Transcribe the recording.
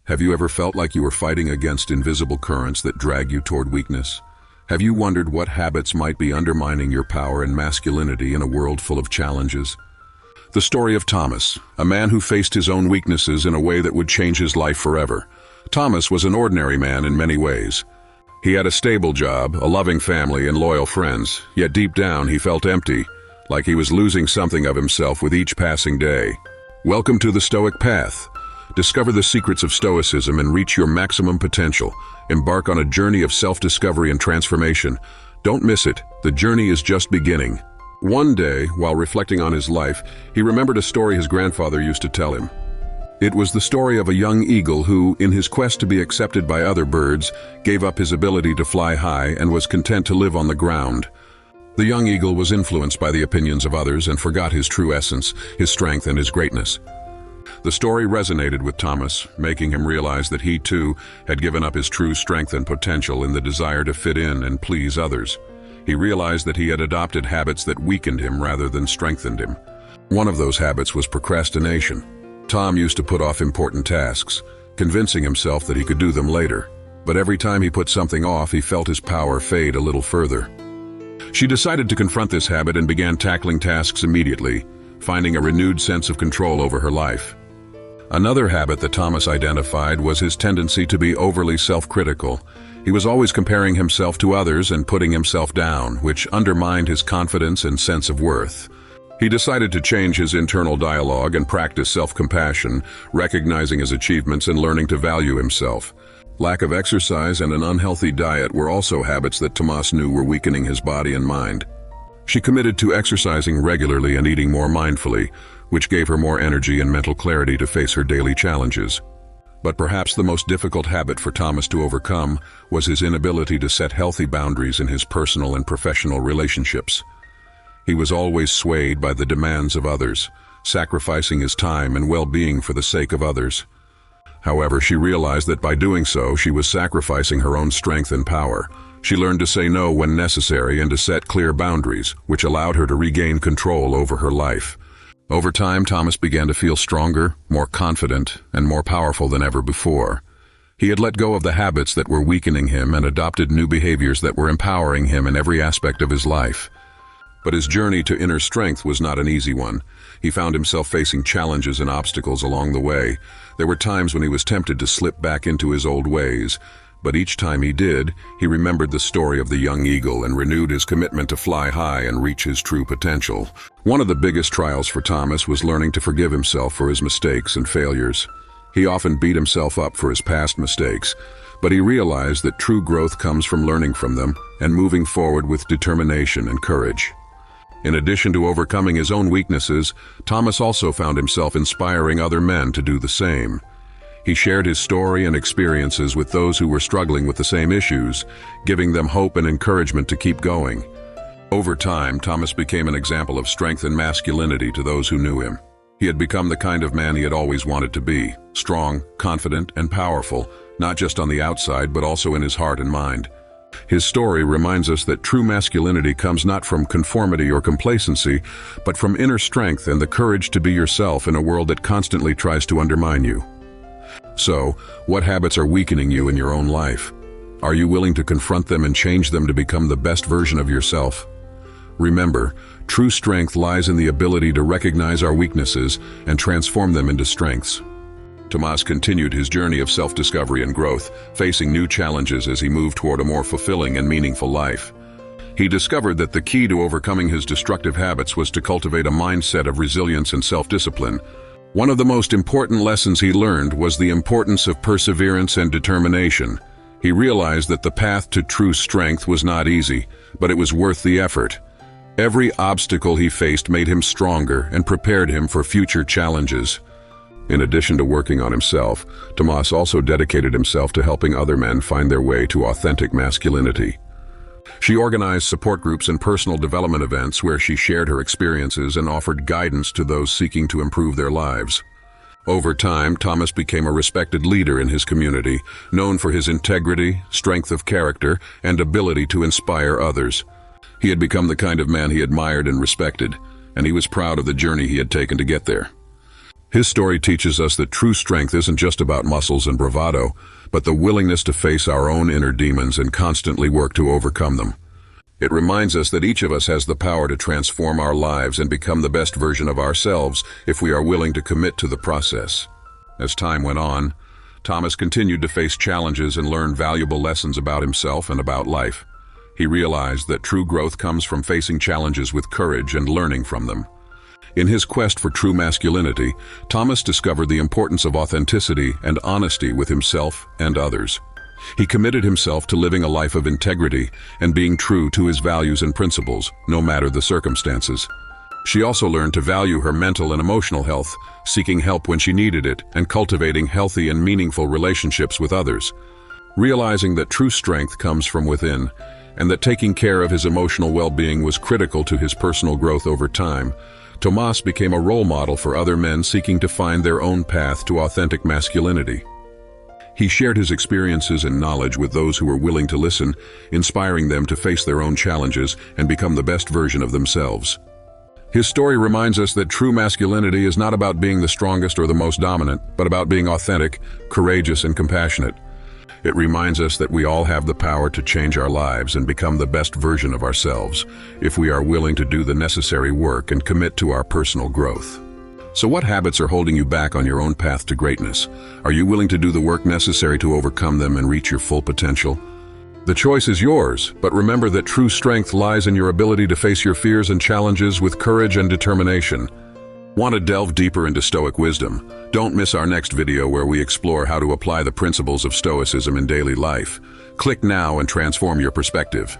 Have you ever felt like you were fighting against invisible currents that drag you toward weakness? Have you wondered what habits might be undermining your power and masculinity in a world full of challenges? The story of Thomas, a man who faced his own weaknesses in a way that would change his life forever. Thomas was an ordinary man in many ways. He had a stable job, a loving family, and loyal friends, yet deep down he felt empty, like he was losing something of himself with each passing day. Welcome to the Stoic path. Discover the secrets of Stoicism and reach your maximum potential. Embark on a journey of self-discovery and transformation. Don't miss it. The journey is just beginning. One day, while reflecting on his life, he remembered a story his grandfather used to tell him. It was the story of a young eagle who, in his quest to be accepted by other birds, gave up his ability to fly high and was content to live on the ground. The young eagle was influenced by the opinions of others and forgot his true essence, his strength, and his greatness. The story resonated with Thomas, making him realize that he, too, had given up his true strength and potential in the desire to fit in and please others. He realized that he had adopted habits that weakened him rather than strengthened him. One of those habits was procrastination. Tom used to put off important tasks, convincing himself that he could do them later. But every time he put something off, he felt his power fade a little further. She decided to confront this habit and began tackling tasks immediately, finding a renewed sense of control over her life. Another habit that Thomas identified was his tendency to be overly self-critical. He was always comparing himself to others and putting himself down, which undermined his confidence and sense of worth. He decided to change his internal dialogue and practice self-compassion, recognizing his achievements and learning to value himself. Lack of exercise and an unhealthy diet were also habits that Thomas knew were weakening his body and mind. She committed to exercising regularly and eating more mindfully, which gave her more energy and mental clarity to face her daily challenges. But perhaps the most difficult habit for Thomas to overcome was his inability to set healthy boundaries in his personal and professional relationships. He was always swayed by the demands of others, sacrificing his time and well-being for the sake of others. However, she realized that by doing so, she was sacrificing her own strength and power. She learned to say no when necessary and to set clear boundaries, which allowed her to regain control over her life. Over time, Thomas began to feel stronger, more confident, and more powerful than ever before. He had let go of the habits that were weakening him and adopted new behaviors that were empowering him in every aspect of his life. But his journey to inner strength was not an easy one. He found himself facing challenges and obstacles along the way. There were times when he was tempted to slip back into his old ways, but each time he did, he remembered the story of the young eagle and renewed his commitment to fly high and reach his true potential. One of the biggest trials for Thomas was learning to forgive himself for his mistakes and failures. He often beat himself up for his past mistakes, but he realized that true growth comes from learning from them and moving forward with determination and courage. In addition to overcoming his own weaknesses, Thomas also found himself inspiring other men to do the same. He shared his story and experiences with those who were struggling with the same issues, giving them hope and encouragement to keep going. Over time, Thomas became an example of strength and masculinity to those who knew him. He had become the kind of man he had always wanted to be, strong, confident, and powerful, not just on the outside but also in his heart and mind. His story reminds us that true masculinity comes not from conformity or complacency, but from inner strength and the courage to be yourself in a world that constantly tries to undermine you. So, what habits are weakening you in your own life? Are you willing to confront them and change them to become the best version of yourself? Remember, true strength lies in the ability to recognize our weaknesses and transform them into strengths. Thomas continued his journey of self-discovery and growth, facing new challenges as he moved toward a more fulfilling and meaningful life. He discovered that the key to overcoming his destructive habits was to cultivate a mindset of resilience and self-discipline. One of the most important lessons he learned was the importance of perseverance and determination. He realized that the path to true strength was not easy, but it was worth the effort. Every obstacle he faced made him stronger and prepared him for future challenges. In addition to working on himself, Thomas also dedicated himself to helping other men find their way to authentic masculinity. She organized support groups and personal development events where she shared her experiences and offered guidance to those seeking to improve their lives. Over time, Thomas became a respected leader in his community, known for his integrity, strength of character, and ability to inspire others. He had become the kind of man he admired and respected, and he was proud of the journey he had taken to get there. His story teaches us that true strength isn't just about muscles and bravado, but the willingness to face our own inner demons and constantly work to overcome them. It reminds us that each of us has the power to transform our lives and become the best version of ourselves if we are willing to commit to the process. As time went on, Thomas continued to face challenges and learn valuable lessons about himself and about life. He realized that true growth comes from facing challenges with courage and learning from them. In his quest for true masculinity, Thomas discovered the importance of authenticity and honesty with himself and others. He committed himself to living a life of integrity and being true to his values and principles, no matter the circumstances. She also learned to value her mental and emotional health, seeking help when she needed it, and cultivating healthy and meaningful relationships with others. Realizing that true strength comes from within, and that taking care of his emotional well-being was critical to his personal growth over time, Thomas became a role model for other men seeking to find their own path to authentic masculinity. He shared his experiences and knowledge with those who were willing to listen, inspiring them to face their own challenges and become the best version of themselves. His story reminds us that true masculinity is not about being the strongest or the most dominant, but about being authentic, courageous, and compassionate. It reminds us that we all have the power to change our lives and become the best version of ourselves if we are willing to do the necessary work and commit to our personal growth. So what habits are holding you back on your own path to greatness? Are you willing to do the work necessary to overcome them and reach your full potential? The choice is yours, but remember that true strength lies in your ability to face your fears and challenges with courage and determination. Want to delve deeper into Stoic wisdom? Don't miss our next video where we explore how to apply the principles of Stoicism in daily life. Click now and transform your perspective.